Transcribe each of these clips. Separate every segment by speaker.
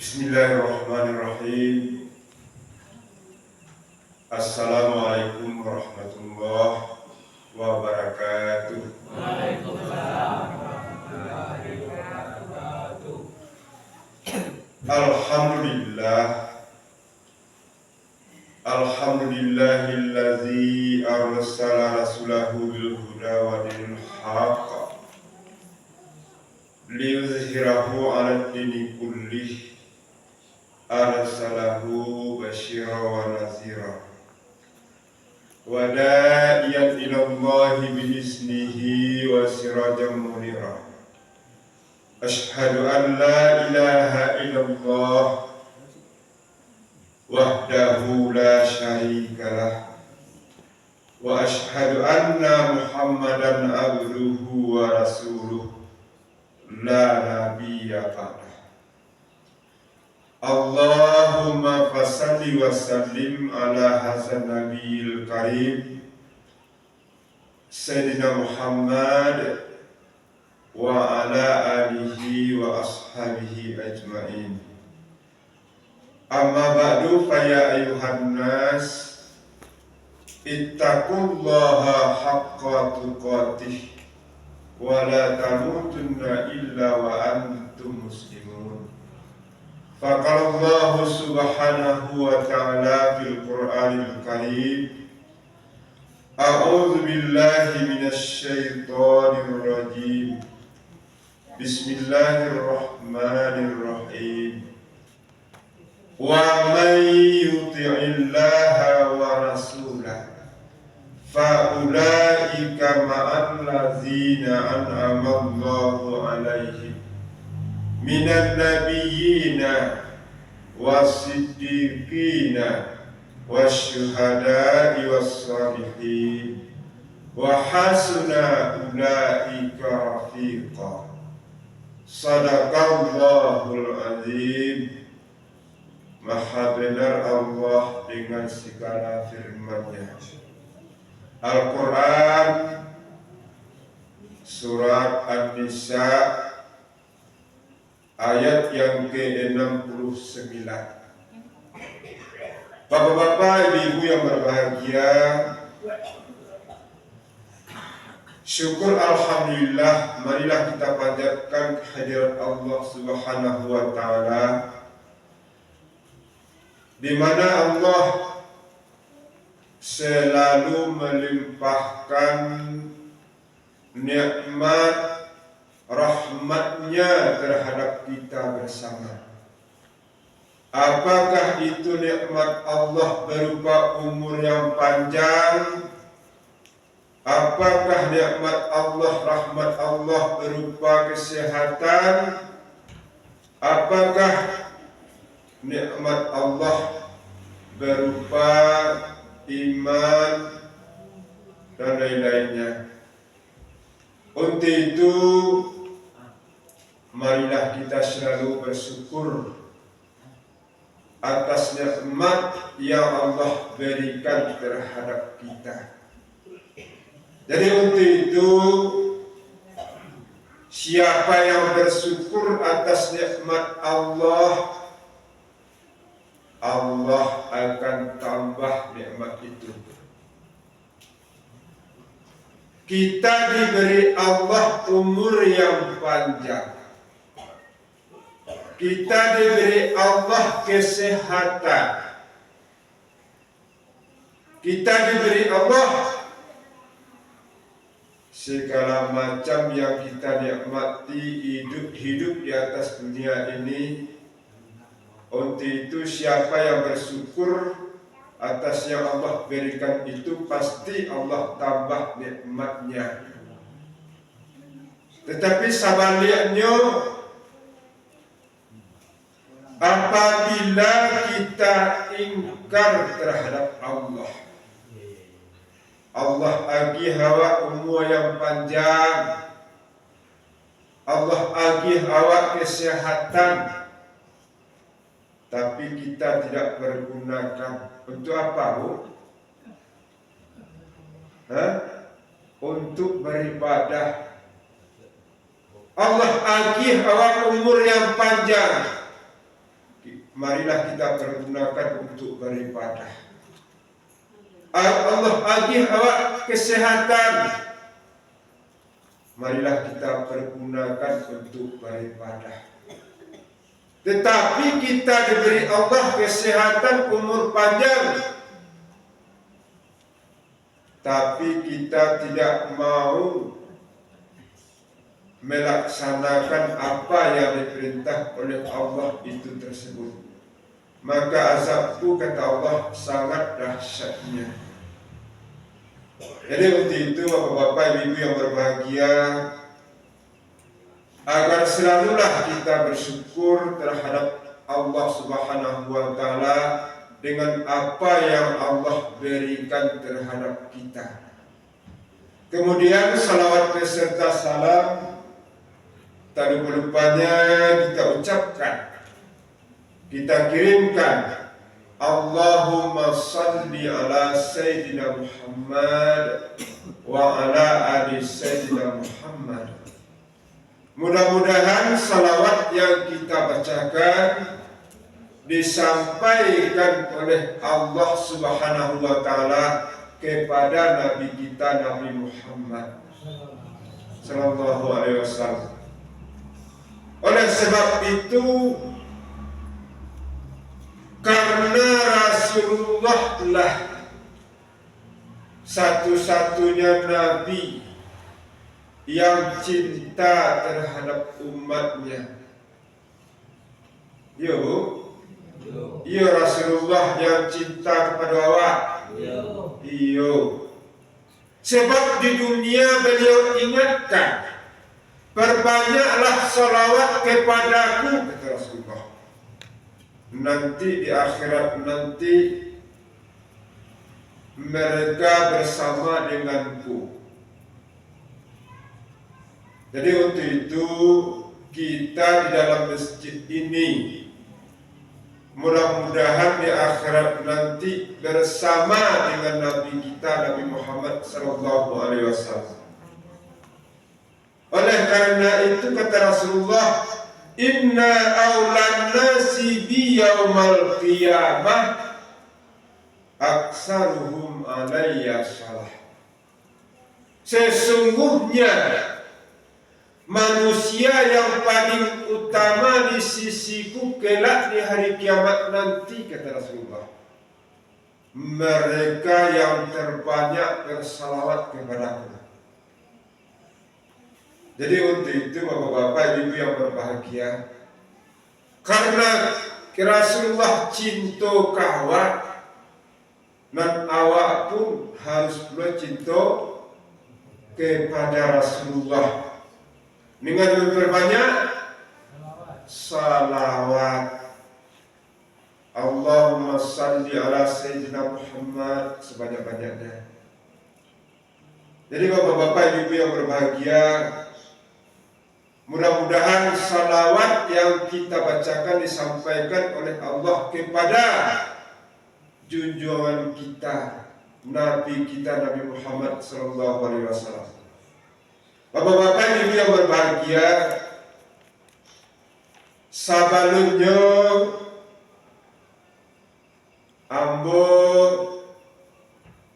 Speaker 1: Bismillahirrahmanirrahim. Assalamualaikum warahmatullahi wabarakatuh.
Speaker 2: Waalaikumsalam warahmatullahi wabarakatuh.
Speaker 1: Alhamdulillahillazi arsala rasulahu bil huda wa dinil haqq liyuzhirahu 'ala dini kullih. Arsalahu basyira wa nazira wa da'iyan ilallahi biiznihi wa sirajan munira. Ashhadu an la ilaha illallah wahdahu la syarikalah wa ashhadu anna Muhammadan abduhu wa rasuluh la nabiyya ba'dah. Allahumma fasalli wa sallim ala hasan nabiyil karim Sayyidina Muhammad wa ala alihi wa ashabihi ajma'in. Amma ba'du fa ya ayuhan nas ittaqullaha haqqa tuqatih wa la tamutunna illa wa antum muslimun. Faqala Allah subhanahu wa ta'ala fil Qur'anil Karim, A'udzu billahi minasy syaithanir rajim. Bismillahirrahmanirrahim. Wa may yuti'illaha wa rasulahu fa ulaika ma'al ladzina an'ama Allahu 'alaihim minan nabiyyina was-siddiqina wasyuhada'i was-shalihin wa hasuna ulaika rafiqa. Sadaqallahul azim. Maha benar Allah dengan segala firman-Nya. Al-Quran Surat An-Nisa ayat yang ke-69. Bapak-bapak, ibu-ibu yang berbahagia, syukur alhamdulillah, marilah kita panjatkan kehadirat Allah Subhanahu wa taala, di mana Allah selalu melimpahkan nikmat rahmatnya terhadap kita bersama. Apakah itu nikmat Allah berupa umur yang panjang? Apakah nikmat Allah, rahmat Allah berupa kesehatan? Apakah nikmat Allah berupa iman dan lain-lainnya? Untuk itu, marilah kita selalu bersyukur atas nikmat yang Allah berikan terhadap kita. Jadi untuk itu, siapa yang bersyukur atas nikmat Allah, Allah akan tambah nikmat itu. Kita diberi Allah umur yang panjang. Kita diberi Allah kesehatan. Kita diberi Allah segala macam yang kita nikmati hidup di atas dunia ini. Untuk itu, siapa yang bersyukur atas yang Allah berikan itu, pasti Allah tambah nikmatnya. Tetapi sebaliknya, apabila kita ingkar terhadap Allah, Allah agi hawa umur yang panjang, Allah agi hawa kesehatan, tapi kita tidak pergunakan. Untuk apa, Bu? Untuk beribadah. Allah agi hawa umur yang panjang, marilah kita pergunakan untuk beribadah. Allah bagi awak kesehatan, marilah kita pergunakan untuk beribadah. Tetapi kita diberi Allah kesehatan, umur panjang, tapi kita tidak mau melaksanakan apa yang diperintah oleh Allah itu tersebut, maka azabku, kata Allah, sangat dahsyatnya. Jadi untuk itu bapak-bapak, ibu yang berbahagia, agar selalulah kita bersyukur terhadap Allah Subhanahu wa Ta'ala dengan apa yang Allah berikan terhadap kita. Kemudian salawat beserta salam tak lupa-lupanya kita ucapkan, kita kirimkan. Allahumma salli ala Sayyidina Muhammad wa ala ali Sayyidina Muhammad. Mudah-mudahan salawat yang kita bacakan disampaikan oleh Allah Subhanahu wa Ta'ala kepada Nabi kita, Nabi Muhammad sallallahu alaihi wasallam. Oleh sebab itu, karena Rasulullah lah satu-satunya Nabi yang cinta terhadap umatnya. Yo Rasulullah yang cinta kepada awak. Yo. Sebab di dunia beliau ingatkan, perbanyaklah salawat kepadaku, kata Rasulullah. Nanti di akhirat nanti mereka bersama denganku. Jadi untuk itu kita di dalam masjid ini mudah-mudahan di akhirat nanti bersama dengan Nabi kita, Nabi Muhammad sallallahu alaihi wasallam. Oleh karena itu kata Rasulullah, inna awlan nasi bi yaumal qiyamah aksaruhum alayya salah. Sesungguhnya manusia yang paling utama di sisiku kelak di hari kiamat nanti, kata Rasulullah, mereka yang terbanyak bersalawat kepadaku. Jadi untuk itu bapak-bapak, ibu yang berbahagia, karena Rasulullah cinta kawat, dan awak pun harus pula cinta kepada Rasulullah dengan memperbanyak salawat. Allahumma salli ala Sayyidina Muhammad sebanyak-banyaknya. Jadi bapak-bapak, ibu yang berbahagia, mudah-mudahan salawat yang kita bacakan disampaikan oleh Allah kepada junjungan kita, Nabi kita, Nabi Muhammad sallallahu alaihi wasallam. Bapak-bapak, ibu yang berbahagia, sabalunnya ambo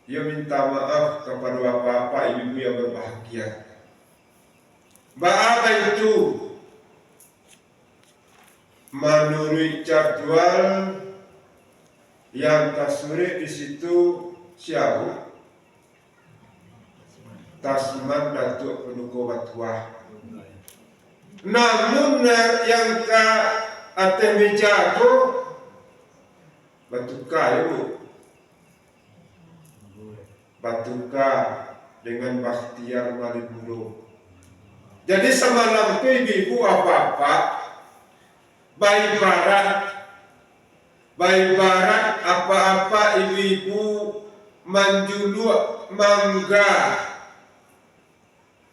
Speaker 1: ya minta maaf kepada bapak-bapak, ibu yang berbahagia. Bahwa itu menurut jadwal yang tasmuri di situ siapa? Tasman Datuk Penunggu Batuah. Namun yang ke atas meja itu batuka itu, batuka dengan Bakhtiar Malibulu. Jadi semalam itu ibu-ibu apa-apa bayi barat apa-apa ibu-ibu menjuluk mangga.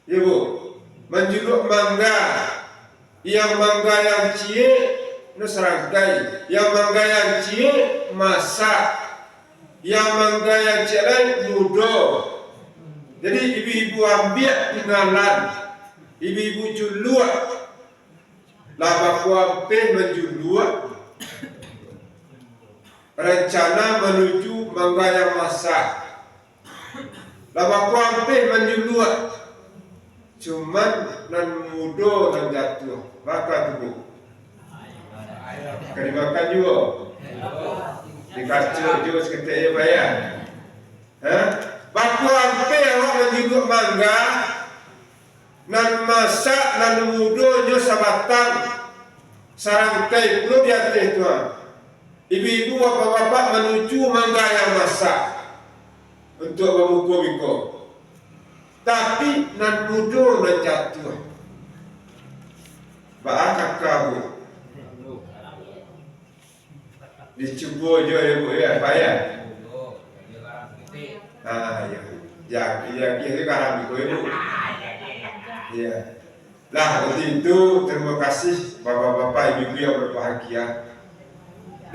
Speaker 1: Ibu menjuluk mangga, yang mangga yang cie nusragai, yang mangga yang cie masak, yang mangga yang cie lain ludo. Jadi ibu-ibu ambil tinggalan, ibu-ibu juluk, laba kuampe menjuluk, rencana menuju Mangga yang Masak. Lama ku hampir menjuluat, cuman nan mudo nan jatuh, maka tubuh. Kali makan juga, dikacau juga seketika bayar. Baku hampir awak menjuluat mangga, nan masak nan mudo nyo sabatang, sarangkai puluh di atas tuan. Ibu-ibu bapak-bapak menuju Mangga yang Masak untuk memukul-mikul. Tapi nan mudo nan jatuh. Baak kakak dicuba je ya bu ya bayar. Ya kita kan ambil ibu. Ya. Lah untuk itu terima kasih bapak-bapak ibu-ibu yang berbahagia.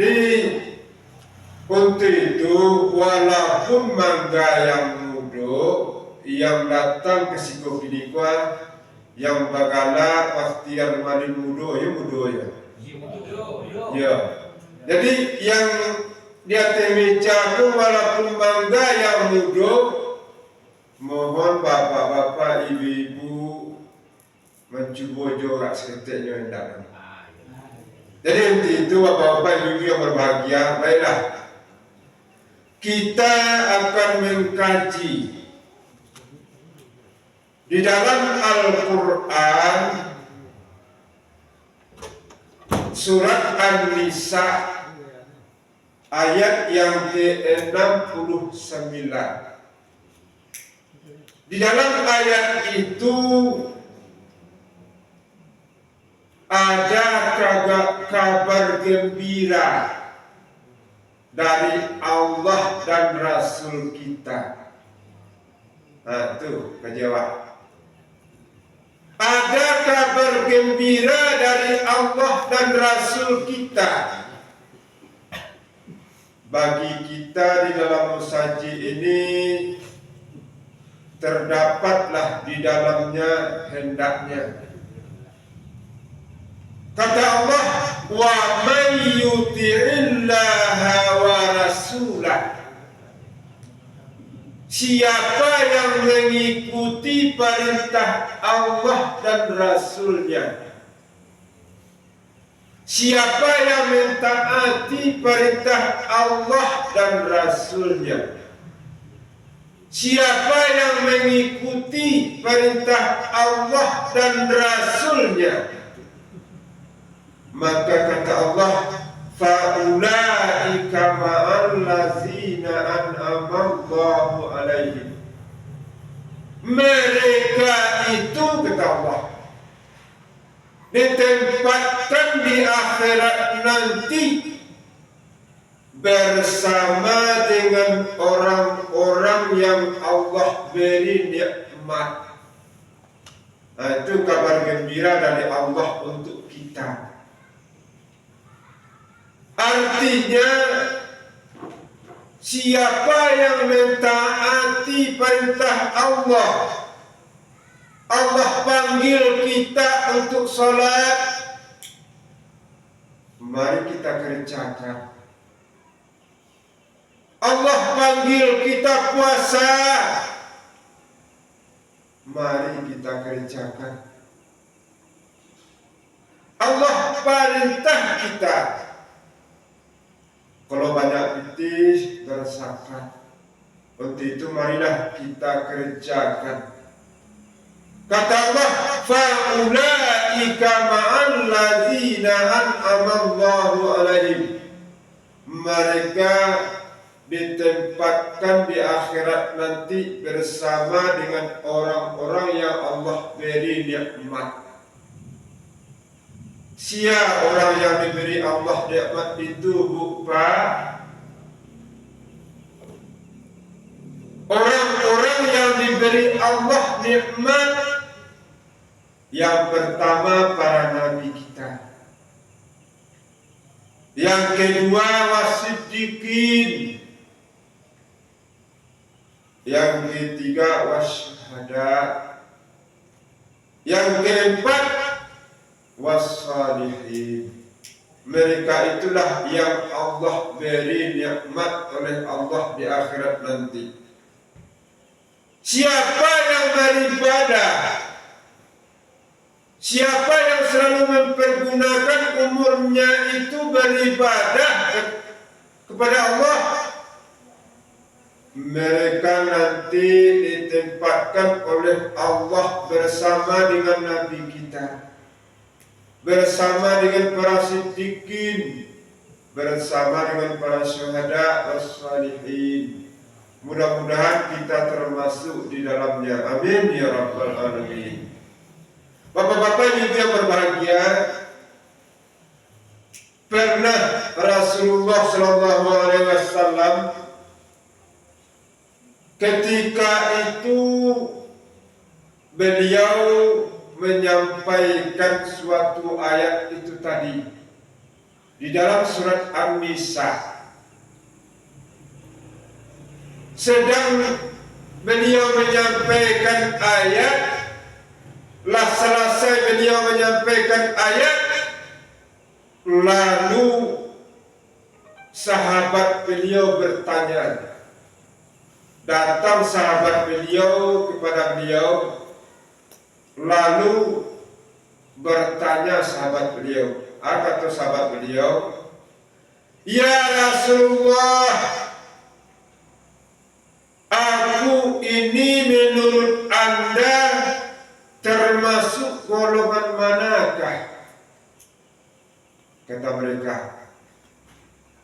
Speaker 1: Di untuk itu walaupun mangga yang mudo yang datang ke psikopinikwa yang bagala pasti yang malin mudo ya. Ya. Jadi yang di atas meja itu walaupun mangga yang mudo, mohon bapak-bapak ibu-ibu mencuba juga seketiknya hendak. Jadi untuk itu bapak-bapak ibu-ibu yang berbahagia, baiklah kita akan mengkaji di dalam Al-Quran surat An-Nisa ayat yang ke-69. Di dalam ayat itu ada kabar gembira dari Allah dan Rasul kita. Nah, itu kejawab. Ada kabar gembira dari Allah dan Rasul kita. Bagi kita di dalam musaji ini terdapatlah di dalamnya hendaknya. Kata Allah, wa may yuti'illaha wa rasulah. Siapa yang mengikuti perintah Allah dan Rasulnya, siapa yang mentaati perintah Allah dan Rasulnya, siapa yang mengikuti perintah Allah dan Rasulnya, maka kata Allah, faulaika ma'allazina an'amallahu alaihim. Mereka itu kata Allah ditempatkan di akhirat nanti bersama dengan orang-orang yang Allah beri nikmat. Nah, itu kabar gembira dari Allah untuk kita. Artinya siapa yang mentaati perintah Allah, Allah panggil kita untuk sholat, mari kita kerjakan. Allah panggil kita puasa, mari kita kerjakan. Allah perintah kita, kalau banyak pitih berzakat. Untuk itu marilah kita kerjakan. Kata Allah, faulaika ma'allazina an'amallahu alaihim. Mereka ditempatkan di akhirat nanti bersama dengan orang-orang yang Allah beri nikmat. Siapa orang yang diberi Allah nikmat itu, buka? Orang-orang yang diberi Allah nikmat, yang pertama para nabi kita, yang kedua wasiddiqin, yang ketiga wasyuhada, yang keempat wassalihin. Mereka itulah yang Allah beri nikmat oleh Allah di akhirat nanti. Siapa yang beribadah, siapa yang selalu mempergunakan umurnya itu beribadah kepada Allah, mereka nanti ditempatkan oleh Allah bersama dengan Nabi kita, bersama dengan para siddiqin, bersama dengan para syuhada was-salihin. Mudah-mudahan kita termasuk di dalamnya. Amin ya rabbal alamin. Bapak-bapak ibu yang berbahagia, pernah Rasulullah sallallahu alaihi wasallam ketika itu beliau menyampaikan suatu ayat itu tadi di dalam surat An-Nisa. Sedang beliau menyampaikan ayat, selesai beliau menyampaikan ayat, lalu sahabat beliau bertanya. Datang sahabat beliau kepada beliau, lalu bertanya sahabat beliau. Apa kata sahabat beliau? Ya Rasulullah, aku ini menurut Anda termasuk golongan manakah? Kata mereka,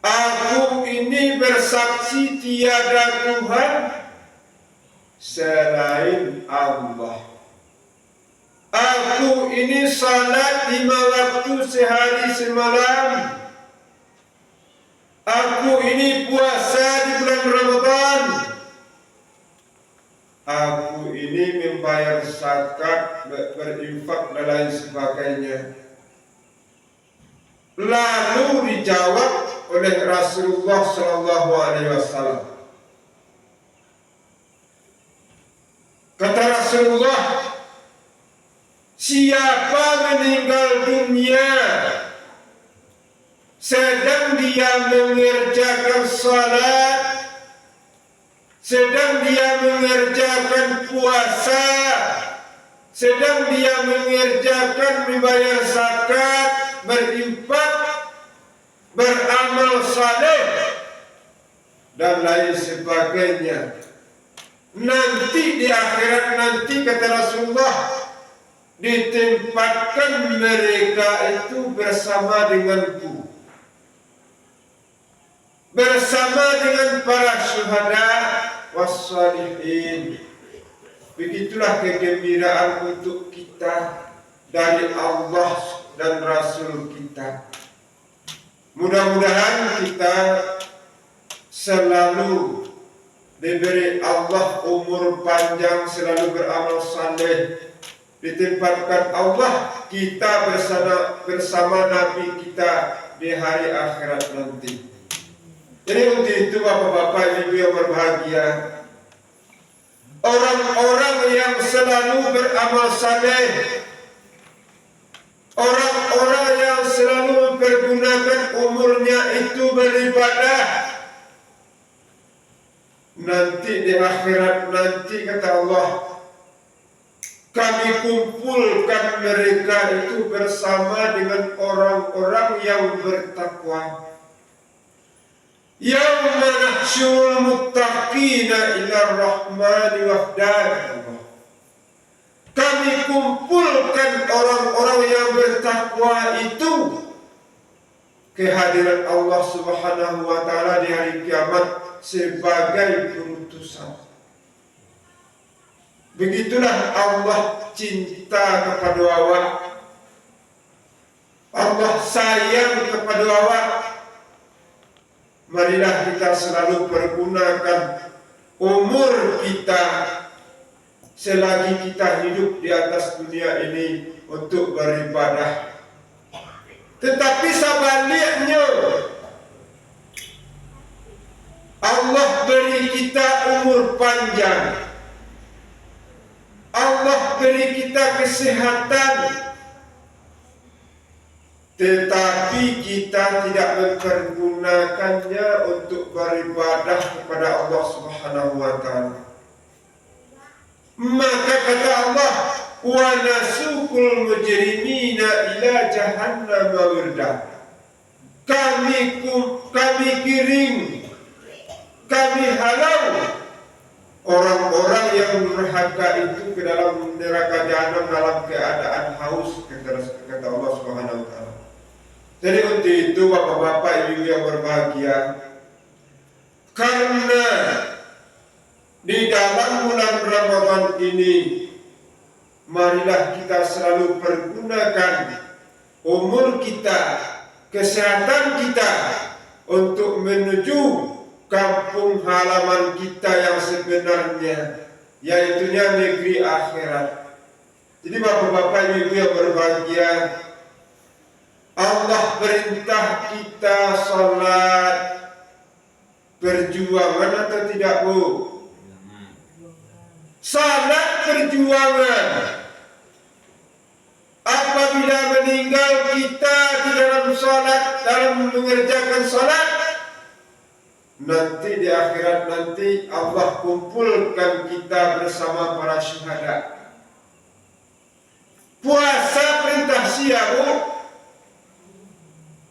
Speaker 1: aku ini bersaksi tiada Tuhan selain Allah. Aku ini salat 5 waktu sehari semalam. Aku ini puasa di bulan Ramadan. Aku ini membayar zakat, berinfak dan lain sebagainya. Lalu dijawab oleh Rasulullah sallallahu alaihi wasallam. Kata Rasulullah, siapa meninggal dunia sedang dia mengerjakan salat, sedang dia mengerjakan puasa, sedang dia mengerjakan membayar zakat, berinfak, beramal saleh dan lain sebagainya, nanti di akhirat nanti kata Rasulullah ditempatkan mereka itu bersama denganku, bersama dengan para syuhada was-salihin. Begitulah kegembiraan untuk kita dari Allah dan Rasul kita. Mudah-mudahan kita selalu diberi Allah umur panjang, selalu beramal saleh, ditempatkan Allah kita bersama Nabi kita di hari akhirat nanti. Jadi untuk itu bapak-bapak ibu yang berbahagia, orang-orang yang selalu beramal saleh, orang-orang yang selalu mempergunakan umurnya itu beribadah, nanti di akhirat nanti kata Allah, kami kumpulkan mereka itu bersama dengan orang-orang yang bertakwa. Yauma nahsyurul muttaqina ila rahmani wafdan. Kami kumpulkan orang-orang yang bertakwa itu kehadiran Allah Subhanahu wa taala di hari kiamat sebagai perutusan. Begitulah Allah cinta kepada awak, Allah sayang kepada awak. Marilah kita selalu pergunakan umur kita selagi kita hidup di atas dunia ini untuk beribadah. Tetapi sebaliknya, Allah beri kita umur panjang, Allah beri kita kesehatan, tetapi kita tidak mempergunakannya untuk beribadah kepada Allah Subhanahu wa taala. Maka kata Allah, wa nasukul mujrimina ila jahannam wirda. Kami kiring, kami halau orang-orang yang durhaka itu ke dalam neraka jahanam dalam keadaan haus, kata Allah Subhanahu wa taala. Jadi untuk itu bapak-bapak ibu yang berbahagia, karena di dalam bulan Ramadan ini marilah kita selalu pergunakan umur kita, kesehatan kita untuk menuju kampung halaman kita yang sebenarnya, yaitunya negeri akhirat. Jadi bapak-bapak ibu yang berbahagia, Allah perintah kita sholat perjuangan atau tidak, Bu? Salat perjuangan. Apabila meninggal kita di dalam salat, dalam mengerjakan salat, nanti di akhirat nanti Allah kumpulkan kita bersama para syuhada. Puasa perintah siapa?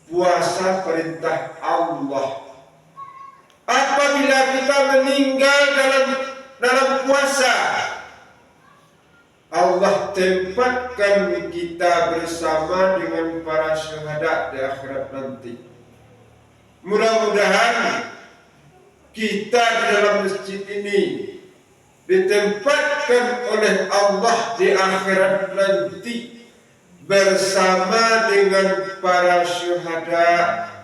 Speaker 1: Puasa perintah Allah. Apabila kita meninggal dalam puasa, Allah tempatkan kita bersama dengan para syuhada di akhirat nanti. Mudah-mudahan kita di dalam masjid ini ditempatkan oleh Allah di akhirat nanti bersama dengan para syuhada,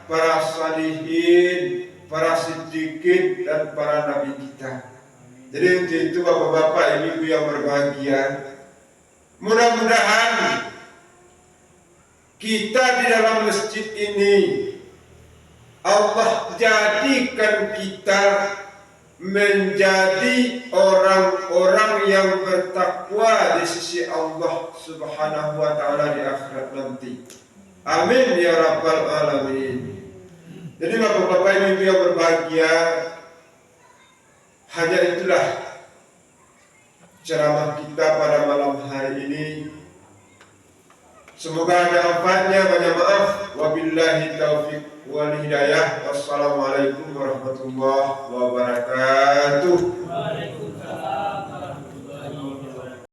Speaker 1: para salihin, para siddiqin, dan para nabi kita. Jadi untuk itu bapak-bapak ibu yang berbahagia, mudah-mudahan kita di dalam masjid ini Allah jadikan kita menjadi orang-orang yang bertakwa di sisi Allah Subhanahu wa taala di akhirat nanti. Amin ya rabbal alamin. Jadi bapak-bapak ibu yang berbahagia, hanya itulah ceramah kita pada malam hari ini. Semoga ada manfaatnya. Banyak maaf. Wabillahi taufiq wal hidayah. Wassalamualaikum warahmatullahi wabarakatuh.